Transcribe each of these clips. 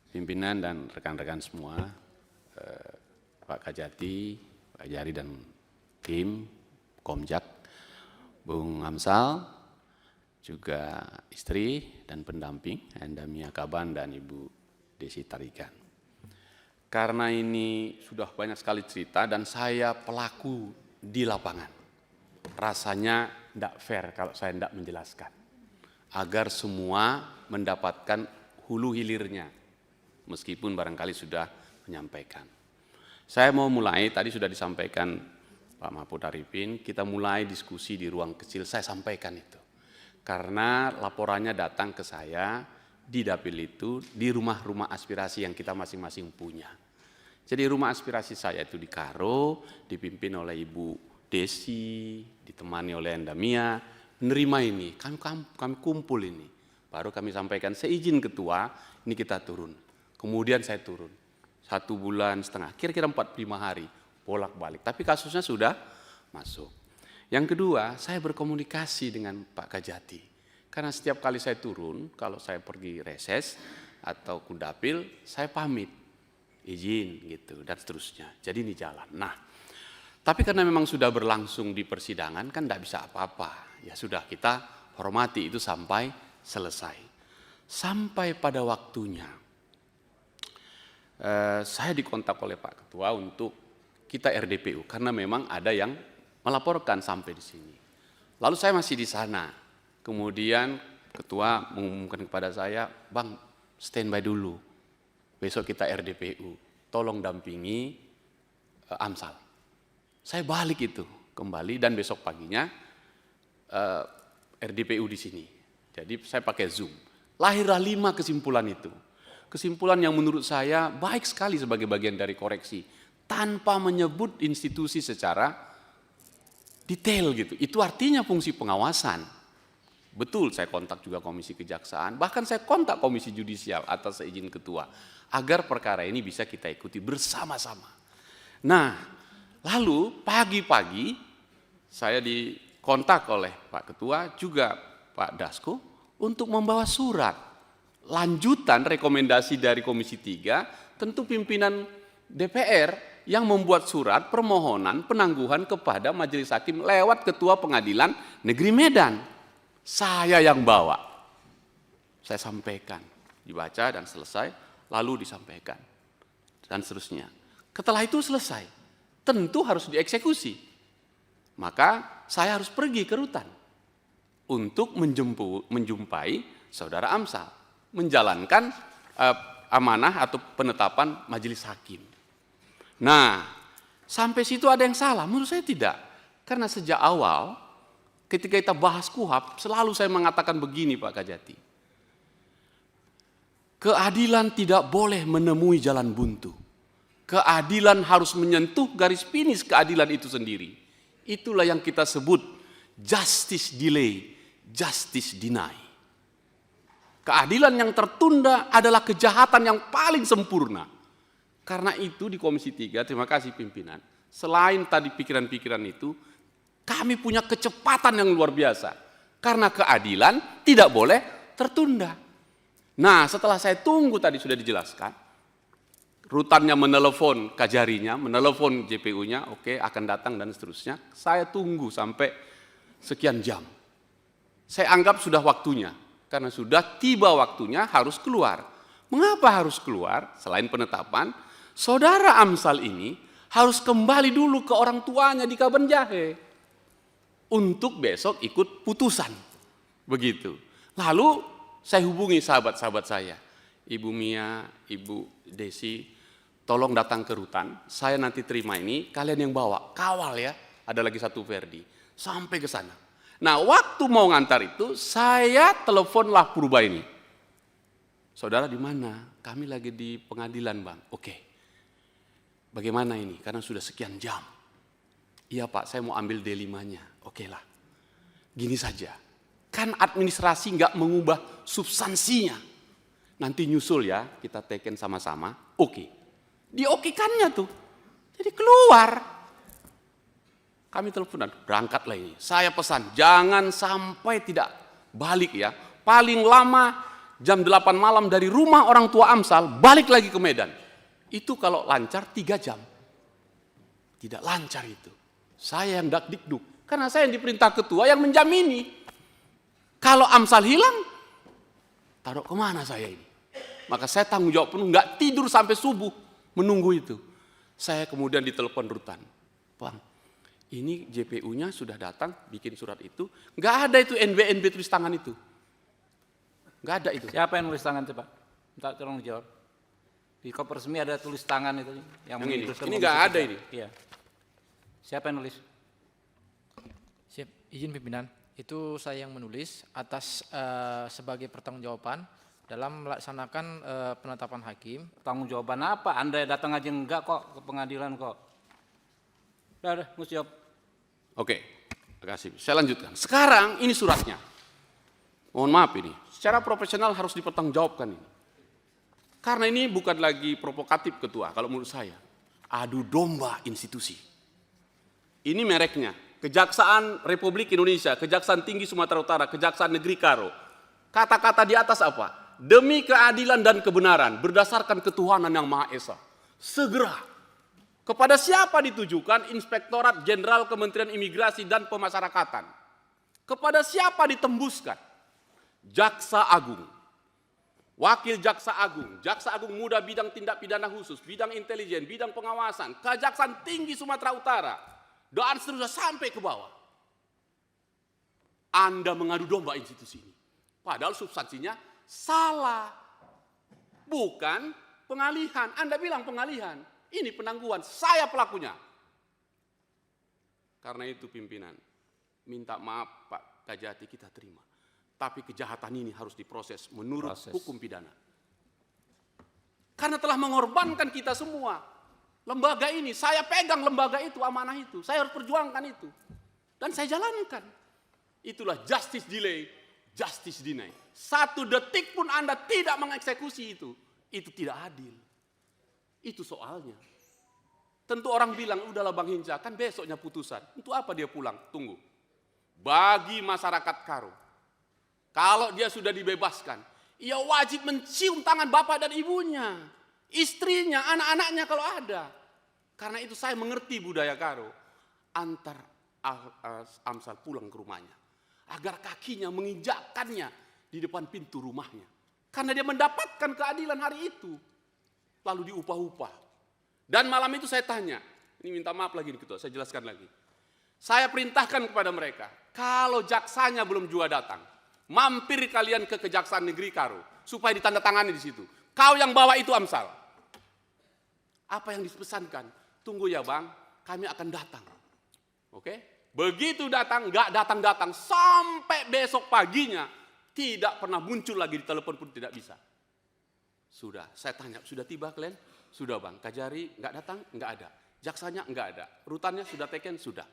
pimpinan dan rekan-rekan semua, Pak Kajati, Pak Jari dan tim Komjak, Bung Amsal, juga istri dan pendamping Enda Mia Kaban dan Ibu Desi Tarigan. Karena ini sudah banyak sekali cerita dan saya pelaku di lapangan, rasanya tidak fair kalau saya tidak menjelaskan, agar semua mendapatkan hulu hilirnya, meskipun barangkali sudah menyampaikan. Saya mau mulai, tadi sudah disampaikan Pak Mahfud Arifin, kita mulai diskusi di ruang kecil, saya sampaikan itu. Karena laporannya datang ke saya di dapil itu, di rumah-rumah aspirasi yang kita masing-masing punya. Jadi rumah aspirasi saya itu di Karo, dipimpin oleh Ibu Desi, ditemani oleh Enda Mia, menerima ini, kami kumpul ini. Baru kami sampaikan, seizin ketua, ini kita turun. Kemudian saya turun, 1,5 bulan, kira-kira 45 hari, bolak-balik. Tapi kasusnya sudah masuk. Yang kedua, saya berkomunikasi dengan Pak Kajati. Karena setiap kali saya turun, kalau saya pergi reses atau kudapil, saya pamit, izin gitu, dan seterusnya. Jadi ini jalan. Nah, tapi karena memang sudah berlangsung di persidangan, kan tidak bisa apa-apa. Ya sudah, kita hormati itu sampai selesai. Sampai pada waktunya, saya dikontak oleh Pak Ketua untuk kita RDPU, karena memang ada yang melaporkan sampai di sini. Lalu saya masih di sana. Kemudian Ketua mengumumkan kepada saya, Bang, standby dulu. Besok kita RDPU, tolong dampingi Amsal. Saya balik itu kembali dan besok paginya RDPU di sini. Jadi saya pakai Zoom. Lahirlah 5 kesimpulan itu. Kesimpulan yang menurut saya baik sekali sebagai bagian dari koreksi, tanpa menyebut institusi secara detail gitu. Itu artinya fungsi pengawasan. Betul, saya kontak juga Komisi Kejaksaan, bahkan saya kontak Komisi Judisial atas izin ketua, agar perkara ini bisa kita ikuti bersama-sama. Nah, lalu pagi-pagi saya dikontak oleh Pak Ketua, juga Pak Dasko, untuk membawa surat lanjutan rekomendasi dari Komisi 3, tentu pimpinan DPR yang membuat surat permohonan penangguhan kepada Majelis Hakim lewat Ketua Pengadilan Negeri Medan. Saya yang bawa. Saya sampaikan, dibaca dan selesai, lalu disampaikan, dan seterusnya. Setelah itu selesai, tentu harus dieksekusi. Maka saya harus pergi ke rutan untuk menjumpai Saudara Amsal, menjalankan amanah atau penetapan Majelis Hakim. Nah, sampai situ ada yang salah? Menurut saya tidak. Karena sejak awal, ketika kita bahas KUHP, selalu saya mengatakan begini Pak Kajati. Keadilan tidak boleh menemui jalan buntu. Keadilan harus menyentuh garis finish keadilan itu sendiri. Itulah yang kita sebut justice delay, justice deny. Keadilan yang tertunda adalah kejahatan yang paling sempurna. Karena itu di Komisi 3, terima kasih pimpinan, selain tadi pikiran-pikiran itu, kami punya kecepatan yang luar biasa. Karena keadilan tidak boleh tertunda. Nah, setelah saya tunggu tadi sudah dijelaskan, rutannya menelepon Kajarinya, menelepon JPU-nya, oke, akan datang dan seterusnya. Saya tunggu sampai sekian jam. Saya anggap sudah waktunya, karena sudah tiba waktunya harus keluar. Mengapa harus keluar? Selain penetapan, Saudara Amsal ini harus kembali dulu ke orang tuanya di Kabanjahe untuk besok ikut putusan. Begitu. Lalu saya hubungi sahabat-sahabat saya, Ibu Mia, Ibu Desi, tolong datang ke rutan, saya nanti terima ini, kalian yang bawa, kawal ya, ada lagi satu Verdi, sampai ke sana. Nah, waktu mau ngantar itu, saya teleponlah Purba ini. Saudara di mana? Kami lagi di pengadilan, Bang. Oke. Bagaimana ini? Karena sudah sekian jam. Iya Pak, saya mau ambil D5-nya. Oke lah. Gini saja. Kan administrasi nggak mengubah substansinya. Nanti nyusul ya, kita teken sama-sama. Oke. Diokekannya tuh. Jadi keluar. Kami teleponan, berangkatlah ini. Saya pesan, jangan sampai tidak balik ya. Paling lama jam 8 malam dari rumah orang tua Amsal, balik lagi ke Medan. Itu kalau lancar 3 jam. Tidak lancar itu. Saya yang dakdikduk. Karena saya yang diperintah ketua yang menjamini. Kalau Amsal hilang, taruh kemana saya ini? Maka saya tanggung jawab penuh, nggak tidur sampai subuh menunggu itu. Saya kemudian ditelepon rutan. Bang, ini JPU-nya sudah datang, bikin surat itu. Nggak ada itu NB tulis tangan itu. Nggak ada itu. Siapa yang nulis tangan coba? Minta tolong dijawab. Di koper resmi ada tulis tangan itu. Yang ini nggak ada ini. Iya. Siapa yang nulis? Siap, izin pimpinan. Itu saya yang menulis atas sebagai pertanggungjawaban dalam melaksanakan penetapan hakim. Tanggung jawaban apa? Anda datang aja enggak kok ke pengadilan kok. Udah, mesti jawab. Oke, terima kasih. Saya lanjutkan. Sekarang ini suratnya. Mohon maaf ini. Secara profesional harus dipertanggungjawabkan ini. Karena ini bukan lagi provokatif ketua, kalau menurut saya. Adu domba institusi. Ini mereknya. Kejaksaan Republik Indonesia, Kejaksaan Tinggi Sumatera Utara, Kejaksaan Negeri Karo. Kata-kata di atas apa? Demi keadilan dan kebenaran berdasarkan ketuhanan yang Maha Esa. Segera. Kepada siapa ditujukan? Inspektorat Jenderal Kementerian Imigrasi dan Pemasyarakatan. Kepada siapa ditembuskan? Jaksa Agung. Wakil Jaksa Agung, Jaksa Agung Muda bidang tindak pidana khusus, bidang intelijen, bidang pengawasan, Kejaksaan Tinggi Sumatera Utara, dan seterusnya sampai ke bawah. Anda mengadu domba institusi ini. Padahal substansinya salah. Bukan pengalihan. Anda bilang pengalihan. Ini penangguhan. Saya pelakunya. Karena itu pimpinan. Minta maaf Pak Kajati, kita terima. Tapi kejahatan ini harus diproses menurut hukum pidana. Karena telah mengorbankan kita semua. Lembaga ini, saya pegang lembaga itu, amanah itu. Saya harus perjuangkan itu. Dan saya jalankan. Itulah justice delay, justice deny. 1 detik pun Anda tidak mengeksekusi itu tidak adil. Itu soalnya. Tentu orang bilang, udahlah Bang Hinca, kan besoknya putusan. Untuk apa dia pulang? Tunggu. Bagi masyarakat Karo, kalau dia sudah dibebaskan, ia wajib mencium tangan bapak dan ibunya, istrinya, anak-anaknya kalau ada. Karena itu saya mengerti budaya Karo. Antar Amsal pulang ke rumahnya. Agar kakinya menginjakkannya di depan pintu rumahnya. Karena dia mendapatkan keadilan hari itu. Lalu diupah-upah. Dan malam itu saya tanya, ini minta maaf lagi nih Ketua, saya jelaskan lagi. Saya perintahkan kepada mereka, kalau jaksanya belum juga datang, mampir kalian ke Kejaksaan Negeri Karo supaya ditandatangani di situ. Kau yang bawa itu Amsal. Apa yang dipesankan? Tunggu ya Bang, kami akan datang. Oke? Begitu datang, nggak datang-datang sampai besok paginya tidak pernah muncul lagi, di telepon pun tidak bisa. Sudah, saya tanya, sudah tiba kalian? Sudah Bang. Kajari nggak datang? Nggak ada. Jaksanya nggak ada. Rutannya sudah taken? Sudah.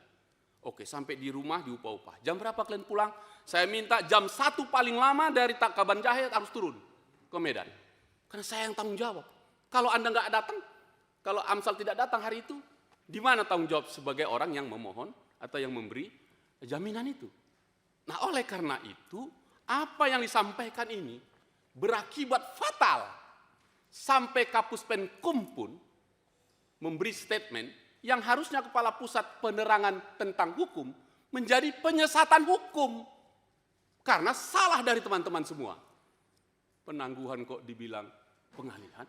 Oke, sampai di rumah diupah-upah. Jam berapa kalian pulang? Saya minta jam 1 paling lama dari Takaban Jahe harus turun ke Medan. Karena saya yang tanggung jawab. Kalau Anda nggak datang, kalau Amsal tidak datang hari itu, di mana tanggung jawab sebagai orang yang memohon atau yang memberi jaminan itu? Nah, oleh karena itu, apa yang disampaikan ini berakibat fatal. Sampai Kapus Penkum pun memberi statement yang harusnya Kepala Pusat Penerangan tentang Hukum menjadi penyesatan hukum. Karena salah dari teman-teman semua. Penangguhan kok dibilang pengalihan.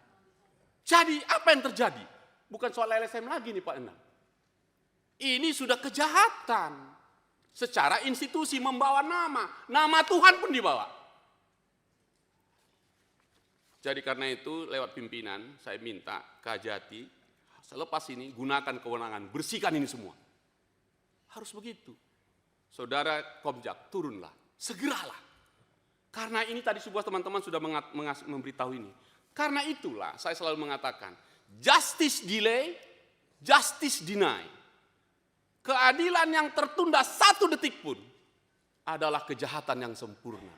Jadi apa yang terjadi? Bukan soal LSM lagi nih Pak Endang. Ini sudah kejahatan. Secara institusi membawa nama. Nama Tuhan pun dibawa. Jadi karena itu lewat pimpinan saya minta Kajati selepas ini gunakan kewenangan, bersihkan ini semua. Harus begitu. Saudara Komjak, turunlah, segeralah. Karena ini tadi sebuah teman-teman sudah memberitahu ini. Karena itulah saya selalu mengatakan, justice delay, justice deny. Keadilan yang tertunda 1 detik pun adalah kejahatan yang sempurna.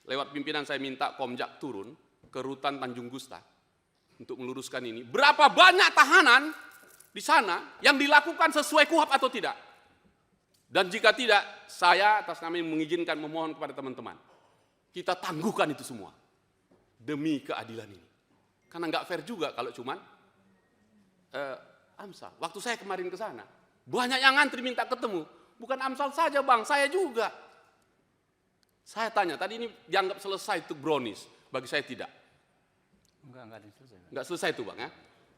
Lewat pimpinan saya minta Komjak turun ke rutan Tanjung Gusta untuk meluruskan ini. Berapa banyak tahanan di sana yang dilakukan sesuai KUHAP atau tidak? Dan jika tidak, saya atas nama yang mengizinkan memohon kepada teman-teman. Kita tangguhkan itu semua. demi keadilan ini. Karena nggak fair juga kalau cuman Amsal. Waktu saya kemarin ke sana, banyak yang ngantri minta ketemu. Bukan Amsal saja bang, saya juga. Saya tanya, tadi ini dianggap selesai untuk brownies. Bagi saya tidak. Enggak ada yang selesai. Enggak selesai itu bang ya.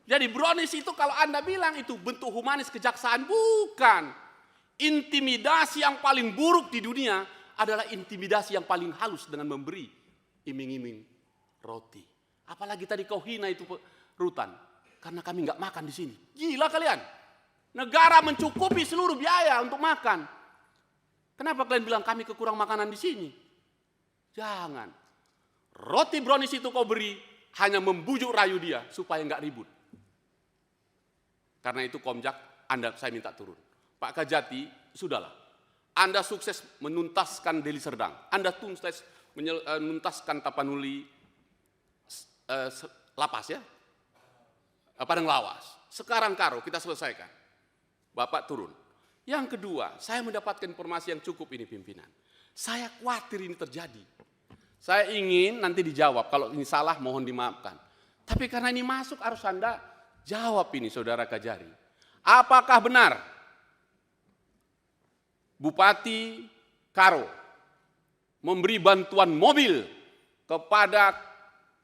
Jadi brownies itu kalau Anda bilang itu bentuk humanis kejaksaan, bukan. Intimidasi yang paling buruk di dunia adalah intimidasi yang paling halus dengan memberi iming-iming roti. Apalagi tadi kau hina itu rutan, karena kami nggak makan di sini. Gila kalian. Negara mencukupi seluruh biaya untuk makan. Kenapa kalian bilang kami kekurang makanan di sini? Jangan. Roti brownies itu kau beri hanya membujuk rayu dia supaya nggak ribut. Karena itu Komjak, saya minta turun. Pak Kajati, sudahlah. Anda sukses menuntaskan Deli Serdang. Anda sukses menuntaskan Tapanuli lapas ya. Padang Lawas. Sekarang Karo kita selesaikan. Bapak turun. Yang kedua, saya mendapatkan informasi yang cukup ini pimpinan. Saya khawatir ini terjadi. Saya ingin nanti dijawab, kalau ini salah mohon dimaafkan. Tapi karena ini masuk harus Anda jawab ini Saudara Kajari. Apakah benar Bupati Karo memberi bantuan mobil kepada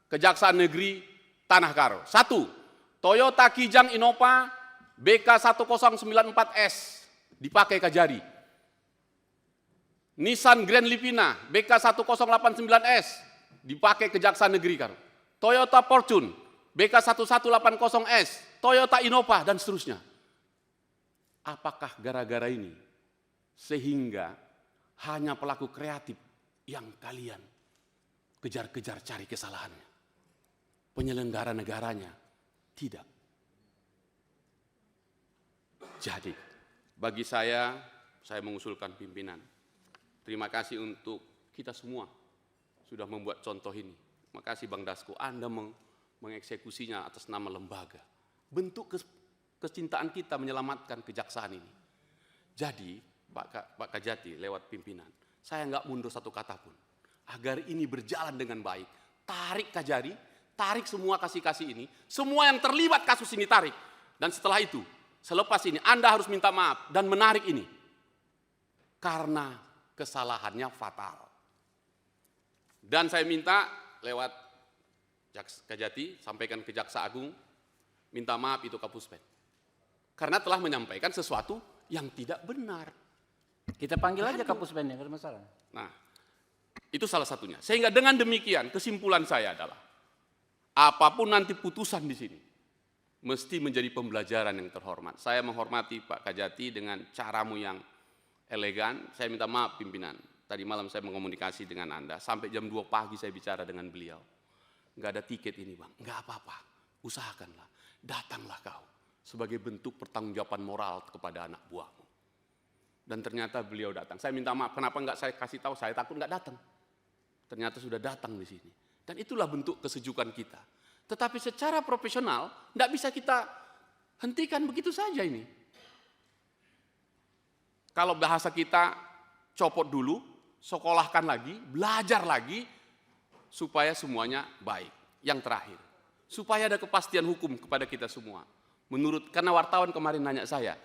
Kejaksaan Negeri Tanah Karo? 1. Toyota Kijang Innova BK1094S dipakai Kajari. Nissan Grand Livina BK1089S dipakai Kejaksaan Negeri Karo. Toyota Fortune BK1180S, Toyota Innova dan seterusnya. Apakah gara-gara ini sehingga hanya pelaku kreatif yang kalian kejar-kejar cari kesalahannya? Penyelenggara negaranya tidak. Jadi, bagi saya mengusulkan pimpinan. Terima kasih untuk kita semua sudah membuat contoh ini. Terima kasih Bang Dasko, Anda mengeksekusinya atas nama lembaga. Bentuk kecintaan kita menyelamatkan kejaksaan ini. Jadi, Pak Kajati lewat pimpinan, saya nggak mundur satu kata pun. Agar ini berjalan dengan baik. Tarik Kajari, tarik semua kasih-kasih ini. Semua yang terlibat kasus ini tarik. Dan setelah itu, selepas ini Anda harus minta maaf dan menarik ini. Karena kesalahannya fatal. Dan saya minta lewat Kajati, sampaikan ke Jaksa Agung, minta maaf itu Kapuspen. Karena telah menyampaikan sesuatu yang tidak benar. Kita panggil aja Kapuspen, nggak ada masalah. Nah, itu salah satunya. Sehingga dengan demikian kesimpulan saya adalah, apapun nanti putusan di sini, mesti menjadi pembelajaran yang terhormat. Saya menghormati Pak Kajati dengan caramu yang elegan. Saya minta maaf pimpinan. Tadi malam saya mengomunikasi dengan Anda. Sampai jam 2 pagi saya bicara dengan beliau. Nggak ada tiket ini bang. Nggak apa-apa. Usahakanlah. Datanglah kau. Sebagai bentuk pertanggungjawaban moral kepada anak buahmu. Dan ternyata beliau datang. Saya minta maaf. Kenapa nggak saya kasih tahu? Saya takut nggak datang. Ternyata sudah datang di sini. Dan itulah bentuk kesejukan kita. Tetapi secara profesional, nggak bisa kita hentikan begitu saja ini. Kalau bahasa kita copot dulu, sekolahkan lagi, belajar lagi, supaya semuanya baik. Yang terakhir, supaya ada kepastian hukum kepada kita semua. Karena wartawan kemarin nanya saya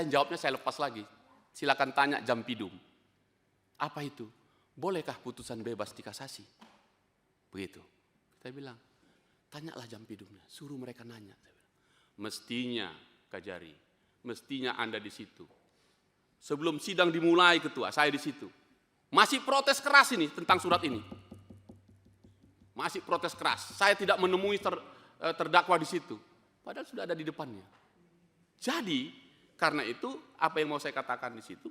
jawabnya saya lepas lagi. Silakan tanya Jampidum. Apa itu? Bolehkah putusan bebas dikasasi? Begitu. Saya bilang, tanyalah Jampidumnya, suruh mereka nanya. Mestinya Kajari, mestinya Anda di situ. Sebelum sidang dimulai ketua, saya di situ. Masih protes keras ini tentang surat ini. Masih protes keras. Saya tidak menemui terdakwa di situ. Padahal sudah ada di depannya. Jadi, karena itu apa yang mau saya katakan di situ,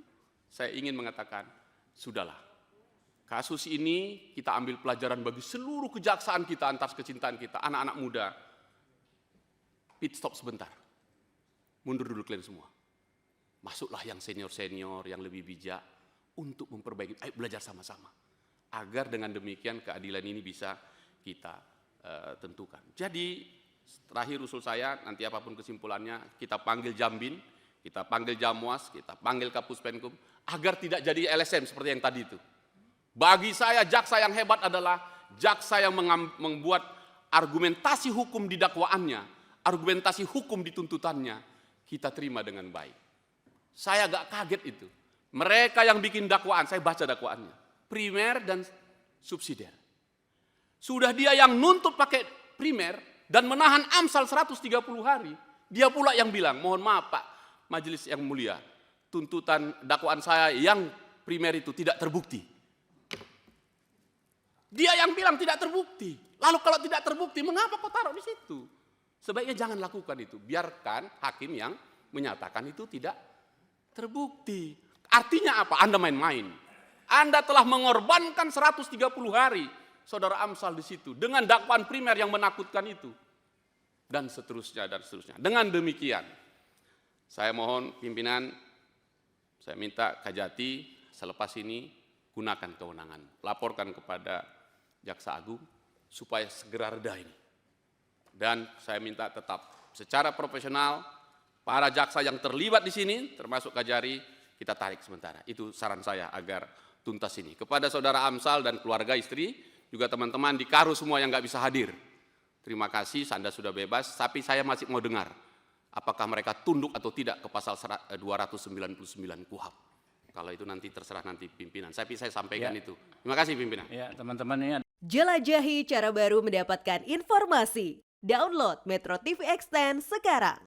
saya ingin mengatakan, sudahlah. Kasus ini kita ambil pelajaran bagi seluruh kejaksaan kita atas kecintaan kita, anak-anak muda. Pit stop sebentar. Mundur dulu kalian semua. Masuklah yang senior-senior, yang lebih bijak untuk memperbaiki, ayo belajar sama-sama. Agar dengan demikian keadilan ini bisa kita tentukan. Jadi terakhir usul saya, nanti apapun kesimpulannya, kita panggil Jambin, kita panggil Jamwas, kita panggil Kapuspenkum, agar tidak jadi LSM seperti yang tadi itu. Bagi saya jaksa yang hebat adalah jaksa yang membuat argumentasi hukum di dakwaannya, argumentasi hukum di tuntutannya, kita terima dengan baik. Saya agak kaget itu. Mereka yang bikin dakwaan, saya baca dakwaannya, primer dan subsidiar. Sudah dia yang nuntut pakai primer dan menahan Amsal 130 hari. Dia pula yang bilang, mohon maaf Pak Majelis yang mulia, tuntutan dakwaan saya yang primer itu tidak terbukti. Dia yang bilang tidak terbukti. Lalu kalau tidak terbukti, mengapa kau taruh di situ? Sebaiknya jangan lakukan itu. Biarkan hakim yang menyatakan itu tidak terbukti. Artinya apa? Anda main-main. Anda telah mengorbankan 130 hari saudara Amsal di situ dengan dakwaan primer yang menakutkan itu. Dan seterusnya, dan seterusnya. Dengan demikian, saya mohon pimpinan, saya minta Kajati selepas ini gunakan kewenangan. Laporkan kepada Jaksa Agung supaya segera reda ini. Dan saya minta tetap secara profesional para jaksa yang terlibat di sini termasuk Kajari kita tarik sementara. Itu saran saya agar tuntas ini. Kepada saudara Amsal dan keluarga istri, juga teman-teman di Karu semua yang nggak bisa hadir. Terima kasih, Anda sudah bebas, tapi saya masih mau dengar apakah mereka tunduk atau tidak ke pasal 299 KUHP. Kalau itu nanti terserah nanti pimpinan. Saya sampaikan itu. Terima kasih pimpinan. Ya, teman-teman ini Jelajahi cara baru mendapatkan informasi. Download Metro TV Extend sekarang.